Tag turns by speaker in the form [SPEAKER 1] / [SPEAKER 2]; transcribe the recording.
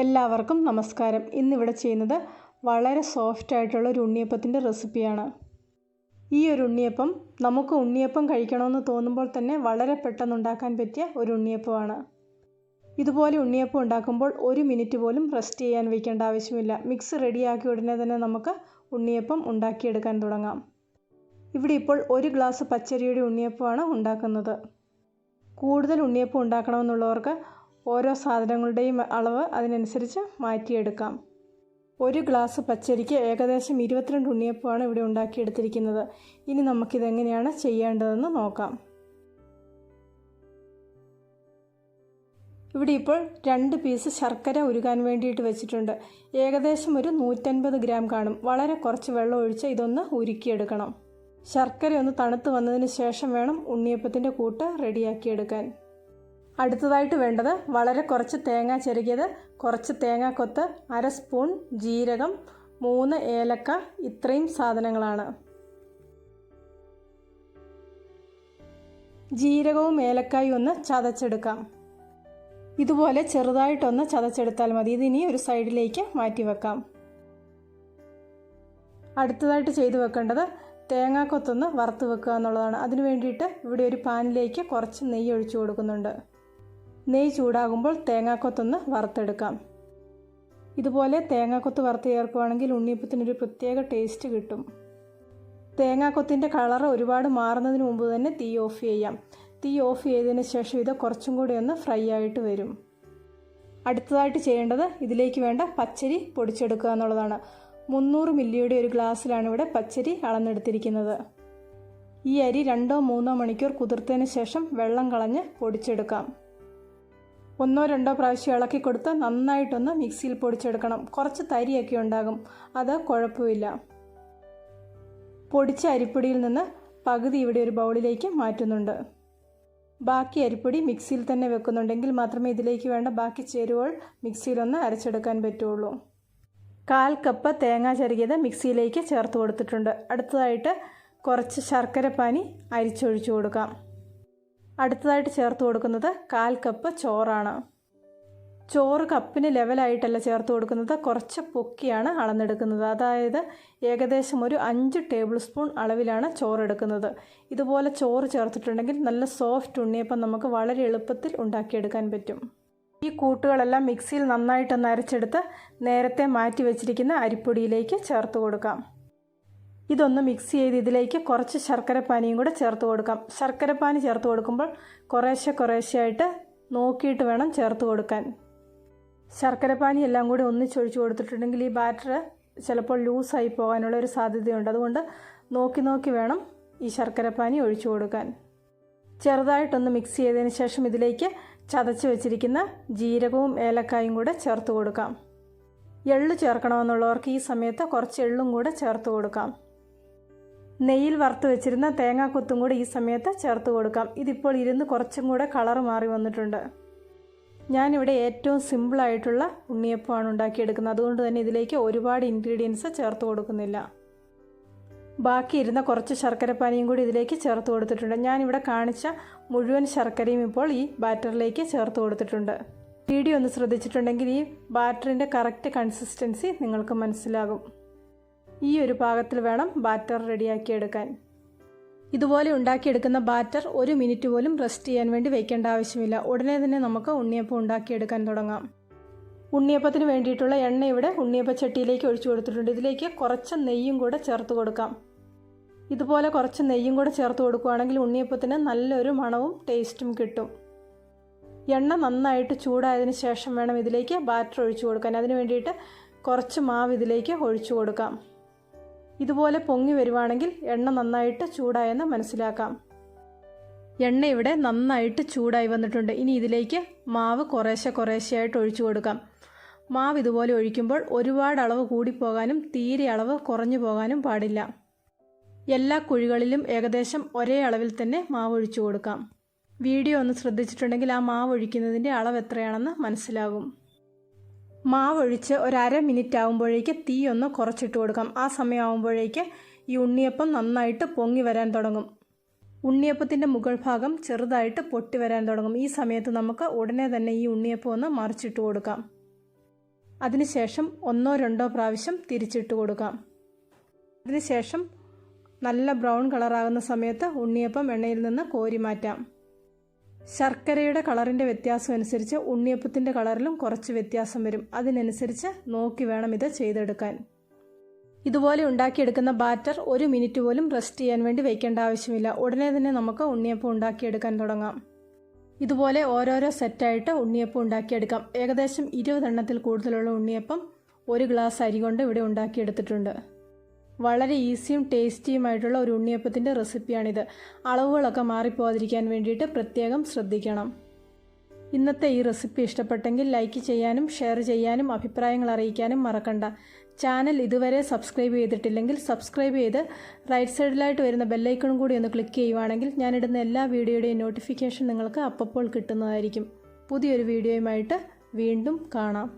[SPEAKER 1] എല്ലാവർക്കും നമസ്കാരം. ഇന്നിവിടെ ചെയ്യുന്നത് വളരെ സോഫ്റ്റ് ആയിട്ടുള്ള ഒരു ഉണ്ണിയപ്പത്തിൻ്റെ റെസിപ്പിയാണ്. ഈ ഒരു ഉണ്ണിയപ്പം നമുക്ക് ഉണ്ണിയപ്പം കഴിക്കണമെന്ന് തോന്നുമ്പോൾ തന്നെ വളരെ പെട്ടെന്ന് ഉണ്ടാക്കാൻ പറ്റിയ ഒരു ഉണ്ണിയപ്പമാണ്. ഇതുപോലെ ഉണ്ണിയപ്പം ഉണ്ടാക്കുമ്പോൾ 1 മിനിറ്റ് പോലും റെസ്റ്റ് ചെയ്യാൻ വയ്ക്കേണ്ട ആവശ്യമില്ല. മിക്സ് റെഡിയാക്കിയ ഉടനെ തന്നെ നമുക്ക് ഉണ്ണിയപ്പം ഉണ്ടാക്കിയെടുക്കാൻ തുടങ്ങാം. ഇവിടെ ഇപ്പോൾ 1 ഗ്ലാസ് പച്ചരിയുടെ ഉണ്ണിയപ്പമാണ് ഉണ്ടാക്കുന്നത്. കൂടുതൽ ഉണ്ണിയപ്പം ഉണ്ടാക്കണമെന്നുള്ളവർക്ക് ഓരോ സാധനങ്ങളുടെയും അളവ് അതിനനുസരിച്ച് മാറ്റിയെടുക്കാം. 1 ഗ്ലാസ് പച്ചരിക്ക് ഏകദേശം 22 ഉണ്ണിയപ്പമാണ് ഇവിടെ ഉണ്ടാക്കിയെടുത്തിരിക്കുന്നത്. ഇനി നമുക്കിതെങ്ങനെയാണ് ചെയ്യേണ്ടതെന്ന് നോക്കാം. ഇവിടെ ഇപ്പോൾ 2 പീസ് ശർക്കര ഉരുകാൻ വേണ്ടിയിട്ട് വെച്ചിട്ടുണ്ട്. ഏകദേശം ഒരു 150 ഗ്രാം കാണും. വളരെ കുറച്ച് വെള്ളം ഒഴിച്ച് ഇതൊന്ന് ഉരുക്കിയെടുക്കണം. ശർക്കര ഒന്ന് തണുത്ത് വന്നതിന് ശേഷം വേണം ഉണ്ണിയപ്പത്തിൻ്റെ കൂട്ട് റെഡിയാക്കിയെടുക്കാൻ. അടുത്തതായിട്ട് വേണ്ടത് വളരെ കുറച്ച് തേങ്ങ ചിരകിയത്, കുറച്ച് തേങ്ങാക്കൊത്ത്, 1/2 സ്പൂൺ ജീരകം, 3 ഏലക്ക, ഇത്രയും സാധനങ്ങളാണ്. ജീരകവും ഏലക്കായും ഒന്ന് ചതച്ചെടുക്കാം. ഇതുപോലെ ചെറുതായിട്ടൊന്ന് ചതച്ചെടുത്താൽ മതി. ഇതിനി ഒരു സൈഡിലേക്ക് മാറ്റി വെക്കാം. അടുത്തതായിട്ട് ചെയ്തു വെക്കേണ്ടത് തേങ്ങാക്കൊത്തൊന്ന് വറുത്ത് വെക്കുക എന്നുള്ളതാണ്. അതിനു വേണ്ടിയിട്ട് ഇവിടെ ഒരു പാനിലേക്ക് കുറച്ച് നെയ്യ് ഒഴിച്ചു കൊടുക്കുന്നുണ്ട്. നെയ്യ് ചൂടാകുമ്പോൾ തേങ്ങാക്കൊത്തൊന്ന് വറുത്തെടുക്കാം. ഇതുപോലെ തേങ്ങാക്കൊത്ത് വറുത്ത് ചേർക്കുകയാണെങ്കിൽ ഉണ്ണിയപ്പത്തിനൊരു പ്രത്യേക ടേസ്റ്റ് കിട്ടും. തേങ്ങാക്കൊത്തിൻ്റെ കളർ ഒരുപാട് മാറുന്നതിന് മുമ്പ് തന്നെ തീ ഓഫ് ചെയ്യാം. തീ ഓഫ് ചെയ്തതിന് ശേഷം ഇത് കുറച്ചും കൂടി ഒന്ന് ഫ്രൈ ആയിട്ട് വരും. അടുത്തതായിട്ട് ചെയ്യേണ്ടത് ഇതിലേക്ക് വേണ്ട പച്ചരി പൊടിച്ചെടുക്കുക എന്നുള്ളതാണ്. 300 മില്ലിയുടെ ഒരു ഗ്ലാസ്സിലാണ് ഇവിടെ പച്ചരി അളന്നെടുത്തിരിക്കുന്നത്. ഈ അരി 2-3 മണിക്കൂർ കുതിർത്തതിന് ശേഷം വെള്ളം കളഞ്ഞ് പൊടിച്ചെടുക്കാം. 1-2 പ്രാവശ്യം ഇളക്കി കൊടുത്ത് നന്നായിട്ടൊന്ന് മിക്സിയിൽ പൊടിച്ചെടുക്കണം. കുറച്ച് തരിയൊക്കെ ഉണ്ടാകും, അത് കുഴപ്പമില്ല. പൊടിച്ച അരിപ്പൊടിയിൽ നിന്ന് പകുതി ഇവിടെ ഒരു ബൗളിലേക്ക് മാറ്റുന്നുണ്ട്. ബാക്കി അരിപ്പൊടി മിക്സിയിൽ തന്നെ വെക്കുന്നുണ്ടെങ്കിൽ മാത്രമേ ഇതിലേക്ക് വേണ്ട ബാക്കി ചേരുവകൾ മിക്സിയിലൊന്ന് അരച്ചെടുക്കാൻ പറ്റുള്ളൂ. 1/4 കപ്പ് തേങ്ങ ചിരകിയത് മിക്സിയിലേക്ക് ചേർത്ത് കൊടുത്തിട്ടുണ്ട്. അടുത്തതായിട്ട് കുറച്ച് ശർക്കരപ്പാനി അരിച്ചൊഴിച്ചു കൊടുക്കാം. അടുത്തതായിട്ട് ചേർത്ത് കൊടുക്കുന്നത് 1/4 കപ്പ് ചോറാണ്. ചോറ് കപ്പിന് ലെവലായിട്ടല്ല ചേർത്ത് കൊടുക്കുന്നത്, കുറച്ച് പൊക്കിയാണ് അളന്നെടുക്കുന്നത്. അതായത് ഏകദേശം ഒരു 5 ടേബിൾ സ്പൂൺ അളവിലാണ് ചോറെടുക്കുന്നത്. ഇതുപോലെ ചോറ് ചേർത്തിട്ടുണ്ടെങ്കിൽ നല്ല സോഫ്റ്റ് ഉണ്ണിയപ്പം നമുക്ക് വളരെ എളുപ്പത്തിൽ ഉണ്ടാക്കിയെടുക്കാൻ പറ്റും. ഈ കൂട്ടുകളെല്ലാം മിക്സിയിൽ നന്നായിട്ടൊന്ന് അരച്ചെടുത്ത് നേരത്തെ മാറ്റി വെച്ചിരിക്കുന്ന അരിപ്പൊടിയിലേക്ക് ചേർത്ത് കൊടുക്കാം. ഇതൊന്ന് മിക്സ് ചെയ്ത് ഇതിലേക്ക് കുറച്ച് ശർക്കരപ്പാനിയും കൂടെ ചേർത്ത് കൊടുക്കാം. ശർക്കരപ്പാനി ചേർത്ത് കൊടുക്കുമ്പോൾ കുറേശ്ശെയായിട്ട് നോക്കിയിട്ട് വേണം ചേർത്ത് കൊടുക്കാൻ. ശർക്കരപ്പാനി എല്ലാം കൂടി ഒന്നിച്ചൊഴിച്ച് കൊടുത്തിട്ടുണ്ടെങ്കിൽ ഈ ബാറ്റർ ചിലപ്പോൾ ലൂസായി പോകാനുള്ള ഒരു സാധ്യതയുണ്ട്. അതുകൊണ്ട് നോക്കി വേണം ഈ ശർക്കരപ്പാനി ഒഴിച്ചു കൊടുക്കാൻ. ചെറുതായിട്ടൊന്ന് മിക്സ് ചെയ്തതിന് ശേഷം ഇതിലേക്ക് ചതച്ച് വെച്ചിരിക്കുന്ന ജീരകവും ഏലക്കായും കൂടെ ചേർത്ത് കൊടുക്കാം. എള്ള് ചേർക്കണമെന്നുള്ളവർക്ക് ഈ സമയത്ത് കുറച്ച് എള്ളും കൂടെ ചേർത്ത് കൊടുക്കാം. നെയ്യിൽ വറുത്ത് വെച്ചിരുന്ന തേങ്ങാക്കൊത്തും കൂടെ ഈ സമയത്ത് ചേർത്ത് കൊടുക്കാം. ഇതിപ്പോൾ ഇരുന്ന് കുറച്ചും കൂടെ കളർ മാറി വന്നിട്ടുണ്ട്. ഞാനിവിടെ ഏറ്റവും സിമ്പിളായിട്ടുള്ള ഉണ്ണിയപ്പമാണ് ഉണ്ടാക്കിയെടുക്കുന്നത്. അതുകൊണ്ട് തന്നെ ഇതിലേക്ക് ഒരുപാട് ഇൻഗ്രീഡിയൻസ് ചേർത്ത് കൊടുക്കുന്നില്ല. ബാക്കി ഇരുന്ന കുറച്ച് ശർക്കരപ്പാനിയും കൂടി ഇതിലേക്ക് ചേർത്ത് കൊടുത്തിട്ടുണ്ട്. ഞാനിവിടെ കാണിച്ച മുഴുവൻ ശർക്കരയും ഇപ്പോൾ ഈ ബാറ്ററിലേക്ക് ചേർത്ത് കൊടുത്തിട്ടുണ്ട്. വീഡിയോ ഒന്ന് ശ്രദ്ധിച്ചിട്ടുണ്ടെങ്കിൽ ഈ ബാറ്ററിൻ്റെ കറക്റ്റ് കൺസിസ്റ്റൻസി നിങ്ങൾക്ക് മനസ്സിലാകും. ഈ ഒരു പാകത്തിൽ വേണം ബാറ്റർ റെഡിയാക്കിയെടുക്കാൻ. ഇതുപോലെ ഉണ്ടാക്കിയെടുക്കുന്ന ബാറ്റർ 1 മിനിറ്റ് പോലും റെസ്റ്റ് ചെയ്യാൻ വേണ്ടി വയ്ക്കേണ്ട ആവശ്യമില്ല. ഉടനെ തന്നെ നമുക്ക് ഉണ്ണിയപ്പം ഉണ്ടാക്കിയെടുക്കാൻ തുടങ്ങാം. ഉണ്ണിയപ്പത്തിന് വേണ്ടിയിട്ടുള്ള എണ്ണ ഇവിടെ ഉണ്ണിയപ്പച്ചട്ടിയിലേക്ക് ഒഴിച്ചു കൊടുത്തിട്ടുണ്ട്. ഇതിലേക്ക് കുറച്ച് നെയ്യും കൂടെ ചേർത്ത് കൊടുക്കാം. ഇതുപോലെ കുറച്ച് നെയ്യും കൂടെ ചേർത്ത് കൊടുക്കുകയാണെങ്കിൽ ഉണ്ണിയപ്പത്തിന് നല്ലൊരു മണവും ടേസ്റ്റും കിട്ടും. എണ്ണ നന്നായിട്ട് ചൂടായതിന് ശേഷം വേണം ഇതിലേക്ക് ബാറ്റർ ഒഴിച്ചു കൊടുക്കാൻ. അതിന് വേണ്ടിയിട്ട് കുറച്ച് മാവ് ഇതിലേക്ക് ഒഴിച്ചു കൊടുക്കാം. ഇതുപോലെ പൊങ്ങി വരുവാണെങ്കിൽ എണ്ണ നന്നായിട്ട് ചൂടായെന്ന് മനസ്സിലാക്കാം. എണ്ണ ഇവിടെ നന്നായിട്ട് ചൂടായി വന്നിട്ടുണ്ട്. ഇനി ഇതിലേക്ക് മാവ് കുറേശ്ശെയായിട്ട് ഒഴിച്ചു കൊടുക്കാം. മാവ് ഇതുപോലെ ഒഴിക്കുമ്പോൾ ഒരുപാട് അളവ് കൂടിപ്പോകാനും തീരെ അളവ് കുറഞ്ഞു പോകാനും പാടില്ല. എല്ലാ കുഴികളിലും ഏകദേശം ഒരേ അളവിൽ തന്നെ മാവ് ഒഴിച്ചു കൊടുക്കാം. വീഡിയോ ഒന്ന് ശ്രദ്ധിച്ചിട്ടുണ്ടെങ്കിൽ ആ മാവ് ഒഴിക്കുന്നതിൻ്റെ അളവ് എത്രയാണെന്ന് മനസ്സിലാകും. മാവ് ഒഴിച്ച് ഒരു 1/2 മിനിറ്റ് ആകുമ്പോഴേക്ക് തീ ഒന്ന് കുറച്ചിട്ട് കൊടുക്കാം. ആ സമയമാകുമ്പോഴേക്ക് ഈ ഉണ്ണിയപ്പം നന്നായിട്ട് പൊങ്ങി വരാൻ തുടങ്ങും. ഉണ്ണിയപ്പത്തിൻ്റെ മുകൾ ഭാഗം ചെറുതായിട്ട് പൊട്ടി വരാൻ തുടങ്ങും. ഈ സമയത്ത് നമുക്ക് ഉടനെ തന്നെ ഈ ഉണ്ണിയപ്പം ഒന്ന് മറിച്ചിട്ട് കൊടുക്കാം. അതിനുശേഷം 1-2 പ്രാവശ്യം തിരിച്ചിട്ട് കൊടുക്കാം. അതിനുശേഷം നല്ല ബ്രൗൺ കളറാകുന്ന സമയത്ത് ഉണ്ണിയപ്പം എണ്ണയിൽ നിന്ന് കോരി മാറ്റാം. ശർക്കരയുടെ കളറിൻ്റെ വ്യത്യാസം അനുസരിച്ച് ഉണ്ണിയപ്പത്തിൻ്റെ കളറിലും കുറച്ച് വ്യത്യാസം വരും. അതിനനുസരിച്ച് നോക്കി വേണം ഇത് ചെയ്തെടുക്കാൻ. ഇതുപോലെ ഉണ്ടാക്കിയെടുക്കുന്ന ബാറ്റർ 1 മിനിറ്റ് പോലും റെസ്റ്റ് ചെയ്യാൻ വേണ്ടി വയ്ക്കേണ്ട ആവശ്യമില്ല. ഉടനെ തന്നെ നമുക്ക് ഉണ്ണിയപ്പം ഉണ്ടാക്കിയെടുക്കാൻ തുടങ്ങാം. ഇതുപോലെ ഓരോരോ സെറ്റായിട്ട് ഉണ്ണിയപ്പം ഉണ്ടാക്കിയെടുക്കാം. ഏകദേശം 20 എണ്ണത്തിൽ കൂടുതലുള്ള ഉണ്ണിയപ്പം 1 ഗ്ലാസ് അരി കൊണ്ട് ഇവിടെ ഉണ്ടാക്കിയെടുത്തിട്ടുണ്ട്. വളരെ ഈസിയും ടേസ്റ്റിയുമായിട്ടുള്ള ഒരു ഉണ്ണിയപ്പത്തിൻ്റെ റെസിപ്പിയാണിത്. അളവുകളൊക്കെ മാറിപ്പോകാതിരിക്കാൻ വേണ്ടിയിട്ട് പ്രത്യേകം ശ്രദ്ധിക്കണം. ഇന്നത്തെ ഈ റെസിപ്പി ഇഷ്ടപ്പെട്ടെങ്കിൽ ലൈക്ക് ചെയ്യാനും ഷെയർ ചെയ്യാനും അഭിപ്രായങ്ങൾ അറിയിക്കാനും മറക്കണ്ട. ചാനൽ ഇതുവരെ സബ്സ്ക്രൈബ് ചെയ്തിട്ടില്ലെങ്കിൽ സബ്സ്ക്രൈബ് ചെയ്ത് റൈറ്റ് സൈഡിലായിട്ട് വരുന്ന ബെല്ലൈക്കണും കൂടി ഒന്ന് ക്ലിക്ക് ചെയ്യുവാണെങ്കിൽ ഞാനിടുന്ന എല്ലാ വീഡിയോയുടെയും നോട്ടിഫിക്കേഷൻ നിങ്ങൾക്ക് അപ്പോൾ കിട്ടുന്നതായിരിക്കും. പുതിയൊരു വീഡിയോയുമായിട്ട് വീണ്ടും കാണാം.